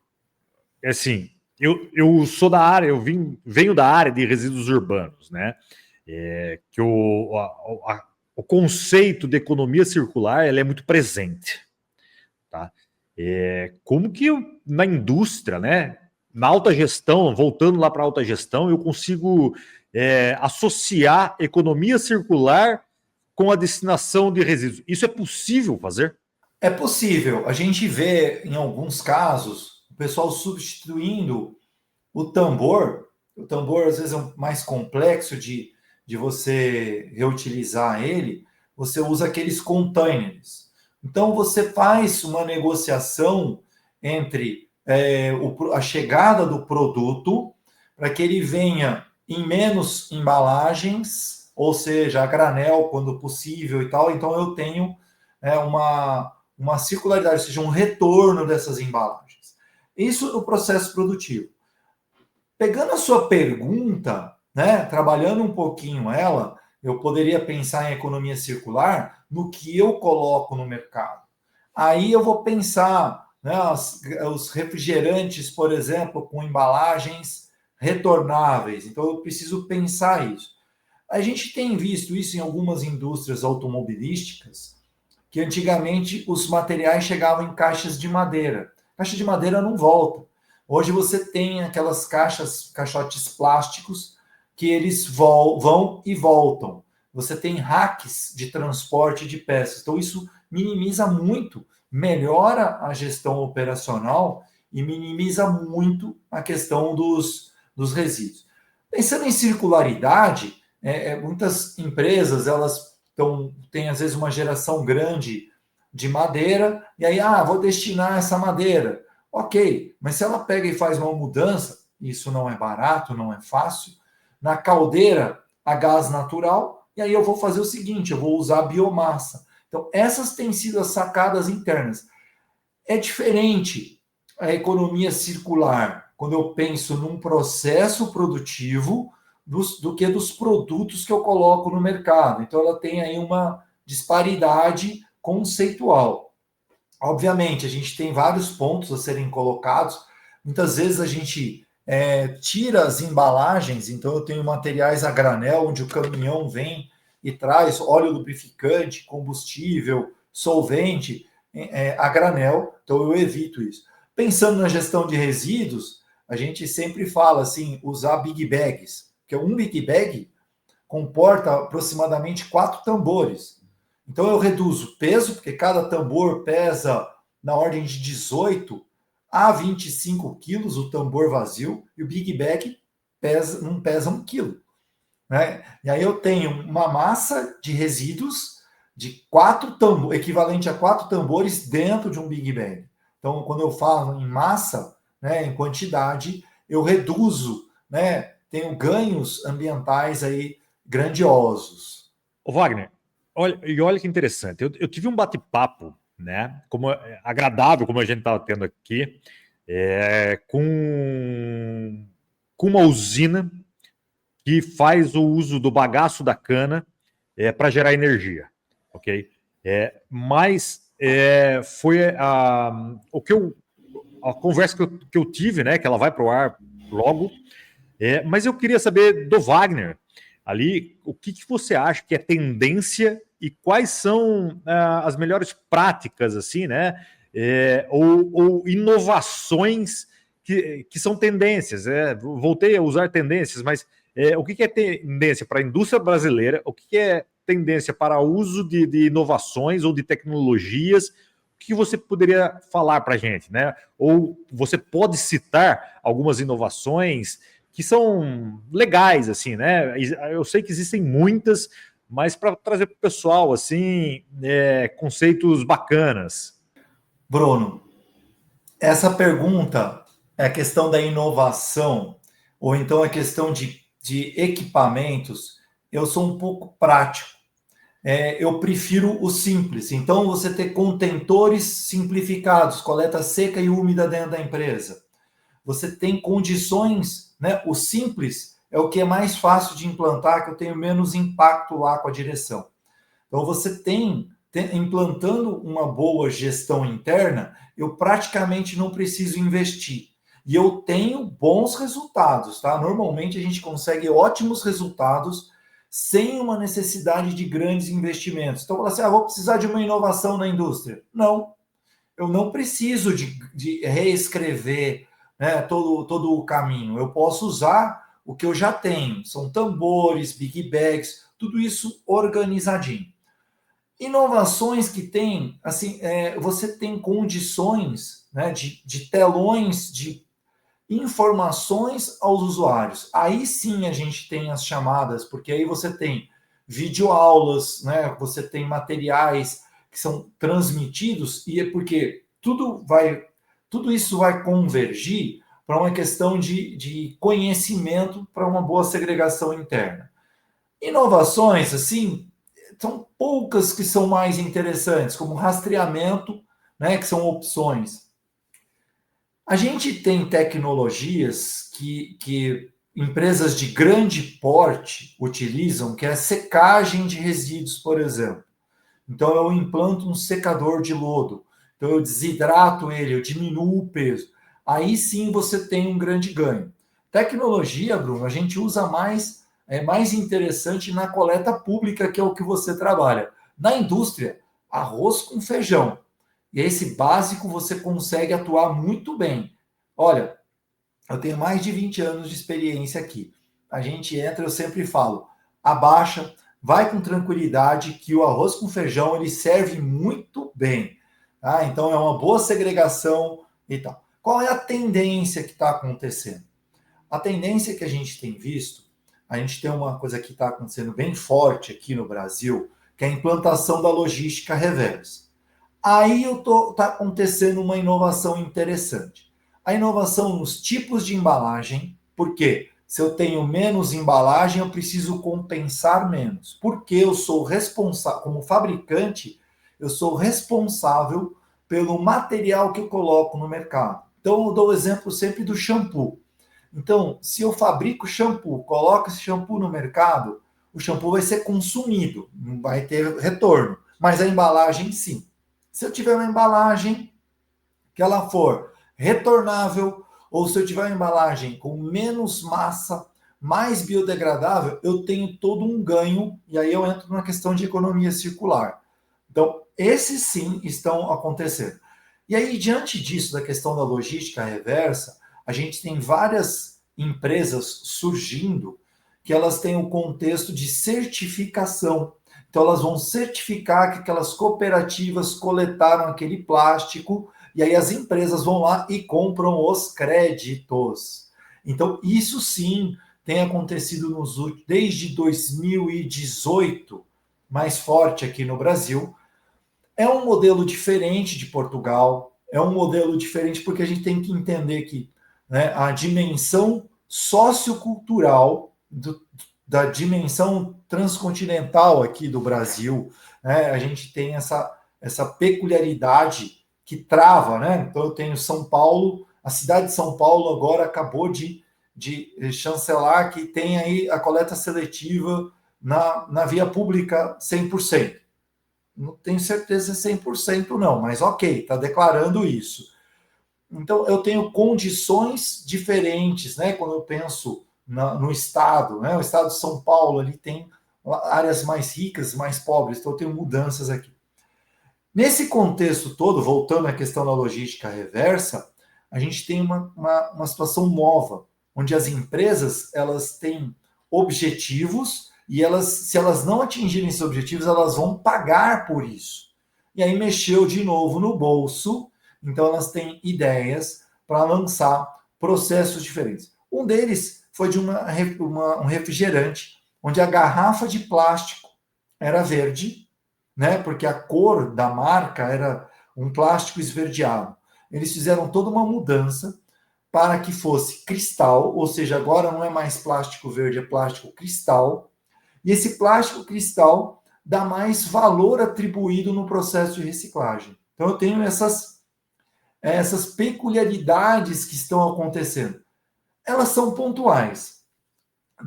assim, eu sou da área, venho da área de resíduos urbanos, né, que o conceito de economia circular ele é muito presente, tá? Como que na indústria, né, na alta gestão, voltando lá para a alta gestão, eu consigo associar economia circular com a destinação de resíduos? Isso é possível fazer? É possível. A gente vê, em alguns casos, o pessoal substituindo o tambor. O tambor, às vezes, é mais complexo de você reutilizar ele. Você usa aqueles containers. Então, você faz uma negociação entre a chegada do produto para que ele venha em menos embalagens, ou seja, a granel, quando possível e tal. Então, eu tenho uma circularidade, ou seja, um retorno dessas embalagens. Isso no processo produtivo. Pegando a sua pergunta, né, trabalhando um pouquinho ela, eu poderia pensar em economia circular no que eu coloco no mercado. Aí eu vou pensar, né, os refrigerantes, por exemplo, com embalagens retornáveis. Então, eu preciso pensar isso. A gente tem visto isso em algumas indústrias automobilísticas, que antigamente os materiais chegavam em caixas de madeira. Caixa de madeira não volta. Hoje você tem aquelas caixotes plásticos que eles vão e voltam. Você tem racks de transporte de peças. Então, isso minimiza muito, melhora a gestão operacional e minimiza muito a questão dos resíduos. Pensando em circularidade, muitas empresas elas têm às vezes uma geração grande de madeira, e aí, vou destinar essa madeira. Ok, mas se ela pega e faz uma mudança, isso não é barato, não é fácil, na caldeira a gás natural, e aí eu vou fazer o seguinte, eu vou usar biomassa. Então, essas têm sido as sacadas internas. É diferente a economia circular quando eu penso num processo produtivo do que dos produtos que eu coloco no mercado. Então, ela tem aí uma disparidade conceitual. Obviamente, a gente tem vários pontos a serem colocados. Muitas vezes a gente tira as embalagens, então eu tenho materiais a granel, onde o caminhão vem e traz óleo lubrificante, combustível, solvente a granel, então eu evito isso. Pensando na gestão de resíduos, a gente sempre fala assim, usar big bags, porque um big bag comporta aproximadamente 4 tambores. Então eu reduzo peso, porque cada tambor pesa na ordem de 18 a 25 quilos, o tambor vazio, e o big bag não pesa 1 quilo. Né? E aí eu tenho uma massa de resíduos de 4 tambores, equivalente a 4 tambores dentro de um big bag. Então, quando eu falo em massa, né, em quantidade, eu reduzo, né, tenho ganhos ambientais aí grandiosos. Ô Wagner, olha que interessante. Eu tive um bate-papo, né? Agradável, como a gente estava tendo aqui, com uma usina que faz o uso do bagaço da cana para gerar energia, ok? Mas foi a conversa que eu tive, né? Que ela vai para o ar logo. Mas eu queria saber do Wagner ali, o que você acha que é tendência e quais são as melhores práticas, assim, né? Ou inovações que são tendências. Voltei a usar tendências, mas o que é tendência para a indústria brasileira? O que é tendência para o uso de inovações ou de tecnologias? O que você poderia falar para a gente, né? Ou você pode citar algumas inovações que são legais, assim, né? Eu sei que existem muitas, mas para trazer para o pessoal, assim, conceitos bacanas. Bruno, essa pergunta é a questão da inovação, ou então a questão de equipamentos. Eu sou um pouco prático. Eu prefiro o simples. Então, você ter contentores simplificados, coleta seca e úmida dentro da empresa. Você tem condições, né? O simples é o que é mais fácil de implantar, que eu tenho menos impacto lá com a direção. Então, você implantando uma boa gestão interna, eu praticamente não preciso investir. E eu tenho bons resultados, tá? Normalmente a gente consegue ótimos resultados sem uma necessidade de grandes investimentos. Então, fala assim, vou precisar de uma inovação na indústria. Não, eu não preciso de reescrever, né, todo o caminho. Eu posso usar o que eu já tenho. São tambores, big bags, tudo isso organizadinho. Inovações que tem, assim, você tem condições, né, de telões de informações aos usuários. Aí sim a gente tem as chamadas, porque aí você tem videoaulas, né, você tem materiais que são transmitidos, e é porque tudo isso vai convergir para uma questão de conhecimento para uma boa segregação interna. Inovações, assim, são poucas que são mais interessantes, como rastreamento, né, que são opções. A gente tem tecnologias que empresas de grande porte utilizam, que é a secagem de resíduos, por exemplo. Então, eu implanto um secador de lodo, então eu desidrato ele, eu diminuo o peso. Aí sim você tem um grande ganho. Tecnologia, Bruno, a gente usa mais, é mais interessante na coleta pública, que é o que você trabalha. Na indústria, arroz com feijão. E esse básico você consegue atuar muito bem. Olha, eu tenho mais de 20 anos de experiência aqui. A gente entra, eu sempre falo, abaixa, vai com tranquilidade, que o arroz com feijão ele serve muito bem. Tá? Então é uma boa segregação e tal. Qual é a tendência que está acontecendo? A tendência que a gente tem visto, a gente tem uma coisa que está acontecendo bem forte aqui no Brasil, que é a implantação da logística reversa. Aí está acontecendo uma inovação interessante. A inovação nos tipos de embalagem, porque se eu tenho menos embalagem, eu preciso compensar menos. Porque eu sou responsável, como fabricante, eu sou responsável pelo material que eu coloco no mercado. Então, eu dou o exemplo sempre do shampoo. Então, se eu fabrico shampoo, coloco esse shampoo no mercado, o shampoo vai ser consumido, não vai ter retorno. Mas a embalagem, sim. Se eu tiver uma embalagem que ela for retornável, ou se eu tiver uma embalagem com menos massa, mais biodegradável, eu tenho todo um ganho, e aí eu entro na questão de economia circular. Então, esses sim estão acontecendo. E aí, diante disso, da questão da logística reversa, a gente tem várias empresas surgindo que elas têm o contexto de certificação. Então, elas vão certificar que aquelas cooperativas coletaram aquele plástico, e aí as empresas vão lá e compram os créditos. Então, isso sim tem acontecido desde 2018, mais forte aqui no Brasil. É um modelo diferente de Portugal, é um modelo diferente porque a gente tem que entender que, né, a dimensão sociocultural da dimensão transcontinental aqui do Brasil, né, a gente tem essa peculiaridade que trava, né? Então eu tenho São Paulo, a cidade de São Paulo agora acabou de chancelar que tem aí a coleta seletiva na via pública 100%. Não tenho certeza se é 100% não, mas ok, está declarando isso. Então, eu tenho condições diferentes, né? Quando eu penso no estado, né? O estado de São Paulo, ele tem áreas mais ricas, mais pobres, então eu tenho mudanças aqui. Nesse contexto todo, voltando à questão da logística reversa, a gente tem uma situação nova, onde as empresas, elas têm objetivos e elas, se elas não atingirem esses objetivos, elas vão pagar por isso. E aí mexeu de novo no bolso, então elas têm ideias para lançar processos diferentes. Um deles foi de um refrigerante, onde a garrafa de plástico era verde, né? Porque a cor da marca era um plástico esverdeado. Eles fizeram toda uma mudança para que fosse cristal, ou seja, agora não é mais plástico verde, é plástico cristal. E esse plástico cristal dá mais valor atribuído no processo de reciclagem. Então eu tenho essas peculiaridades que estão acontecendo. Elas são pontuais,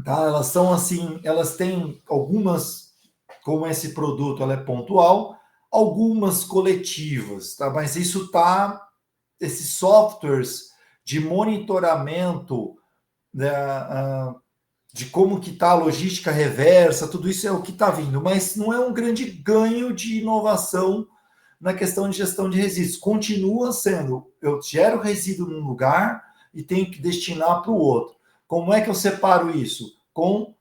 tá? Elas são assim, elas têm algumas, como esse produto, ela é pontual, algumas coletivas, tá? Mas isso tá, esses softwares de monitoramento de como que está a logística reversa, tudo isso é o que está vindo, mas não é um grande ganho de inovação na questão de gestão de resíduos. Continua sendo, eu gero resíduo num lugar e tenho que destinar para o outro. Como é que eu separo isso? Com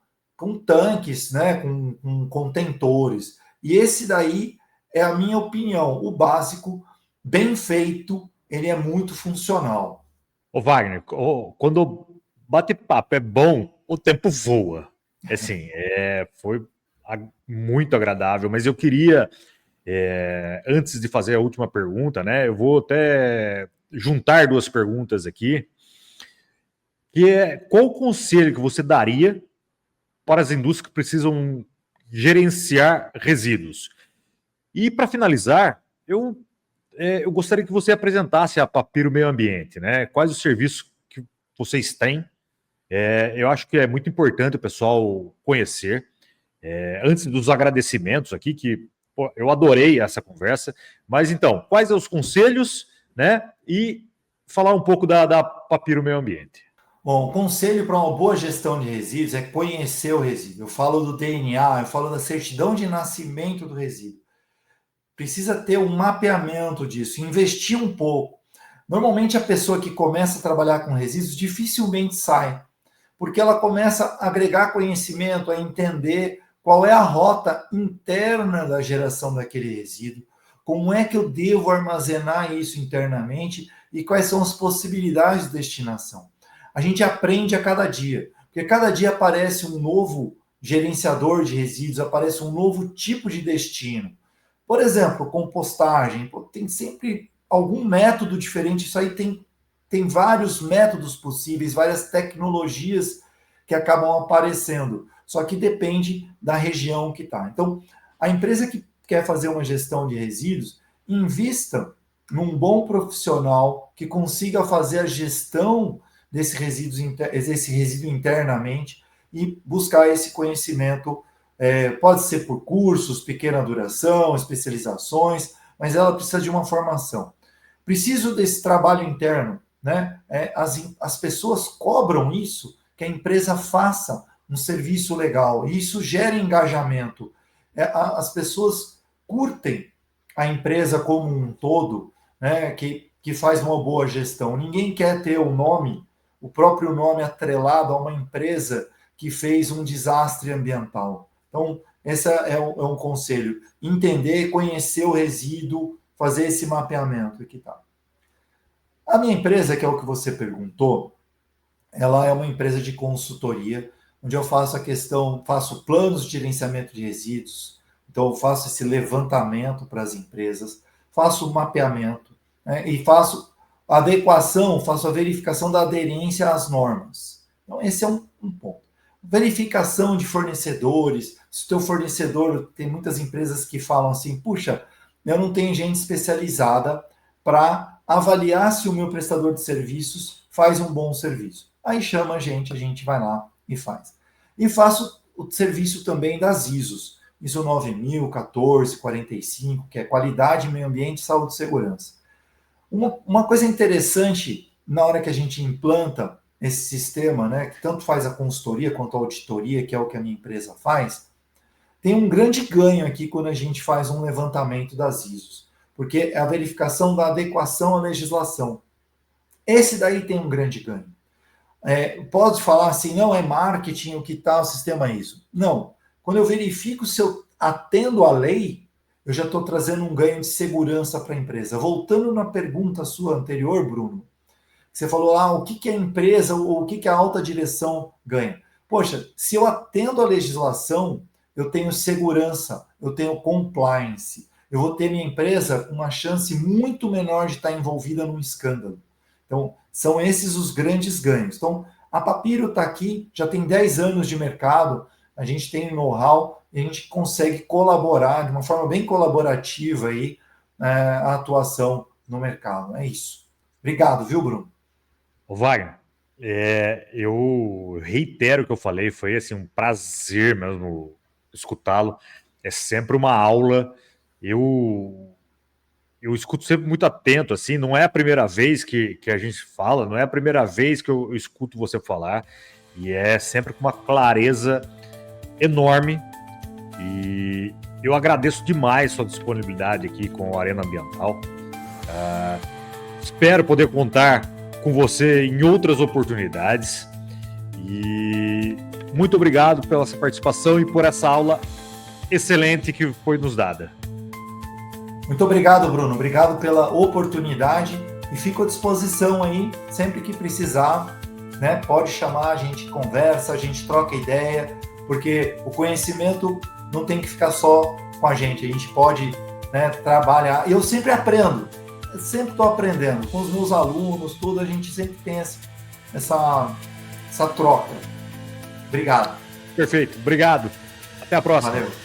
tanques, né? Com contentores. E esse daí é a minha opinião. O básico, bem feito, ele é muito funcional. Ô Wagner, quando bate papo é bom, o tempo voa. Assim, foi muito agradável, mas eu queria, antes de fazer a última pergunta, né? Eu vou até juntar duas perguntas aqui, que é qual o conselho que você daria para as indústrias que precisam gerenciar resíduos? E para finalizar, eu gostaria que você apresentasse a Papiro Meio Ambiente, né? Quais os serviços que vocês têm? Eu acho que é muito importante o pessoal conhecer. Antes dos agradecimentos aqui, que eu adorei essa conversa. Mas então, quais são os conselhos, né? E falar um pouco da Papiro Meio Ambiente. Bom, o conselho para uma boa gestão de resíduos é conhecer o resíduo. Eu falo do DNA, eu falo da certidão de nascimento do resíduo. Precisa ter um mapeamento disso, investir um pouco. Normalmente a pessoa que começa a trabalhar com resíduos dificilmente sai, porque ela começa a agregar conhecimento, a entender qual é a rota interna da geração daquele resíduo, como é que eu devo armazenar isso internamente e quais são as possibilidades de destinação. A gente aprende a cada dia, porque cada dia aparece um novo gerenciador de resíduos, aparece um novo tipo de destino. Por exemplo, compostagem, tem sempre algum método diferente, isso aí tem vários métodos possíveis, várias tecnologias que acabam aparecendo, só que depende da região que está. Então, a empresa que quer fazer uma gestão de resíduos, invista num bom profissional que consiga fazer a gestão desse resíduo internamente e buscar esse conhecimento. Pode ser por cursos, pequena duração, especializações, mas ela precisa de uma formação. Preciso desse trabalho interno, né? As pessoas cobram isso, que a empresa faça um serviço legal, e isso gera engajamento. As pessoas curtem a empresa como um todo, né? Que faz uma boa gestão. Ninguém quer ter o próprio nome atrelado a uma empresa que fez um desastre ambiental. Então, esse é um conselho. Entender, conhecer o resíduo, fazer esse mapeamento. Aqui tá. A minha empresa, que é o que você perguntou, ela é uma empresa de consultoria, onde eu faço planos de gerenciamento de resíduos, então eu faço esse levantamento para as empresas, faço o mapeamento, né, e faço a adequação, faço a verificação da aderência às normas. Então, esse é um ponto. Verificação de fornecedores. Se o teu fornecedor, tem muitas empresas que falam assim, puxa, eu não tenho gente especializada para avaliar se o meu prestador de serviços faz um bom serviço. Aí chama a gente vai lá e faz. E faço o serviço também das ISOs. ISO 9000, 14, 45, que é qualidade, meio ambiente, saúde e segurança. Uma coisa interessante, na hora que a gente implanta esse sistema, né, que tanto faz a consultoria quanto a auditoria, que é o que a minha empresa faz, tem um grande ganho aqui quando a gente faz um levantamento das ISOs, porque é a verificação da adequação à legislação. Esse daí tem um grande ganho. Pode falar assim, não é marketing, o que está o sistema ISO. Não. Quando eu verifico se eu atendo à lei, eu já estou trazendo um ganho de segurança para a empresa. Voltando na pergunta sua anterior, Bruno, você falou o que a empresa ou o que a alta direção ganha. Poxa, se eu atendo à legislação, eu tenho segurança, eu tenho compliance, eu vou ter minha empresa uma chance muito menor de estar envolvida num escândalo. Então, são esses os grandes ganhos. Então, a Papiro está aqui, já tem 10 anos de mercado, a gente tem know-how e a gente consegue colaborar de uma forma bem colaborativa aí, a atuação no mercado. É isso. Obrigado, viu, Bruno? Ô Wagner, eu reitero o que eu falei, foi assim, um prazer mesmo escutá-lo. É sempre uma aula. Eu escuto sempre muito atento, assim, não é a primeira vez que a gente fala, não é a primeira vez que eu escuto você falar, e é sempre com uma clareza enorme, e eu agradeço demais sua disponibilidade aqui com a Arena Ambiental. Espero poder contar com você em outras oportunidades, e muito obrigado pela sua participação e por essa aula excelente que foi nos dada. Muito obrigado, Bruno. Obrigado pela oportunidade e fico à disposição aí, sempre que precisar, né? Pode chamar, a gente conversa, a gente troca ideia, porque o conhecimento não tem que ficar só com a gente pode, né, trabalhar. E eu sempre aprendo, eu sempre estou aprendendo com os meus alunos, tudo, a gente sempre tem essa troca. Obrigado. Perfeito, obrigado. Até a próxima. Valeu.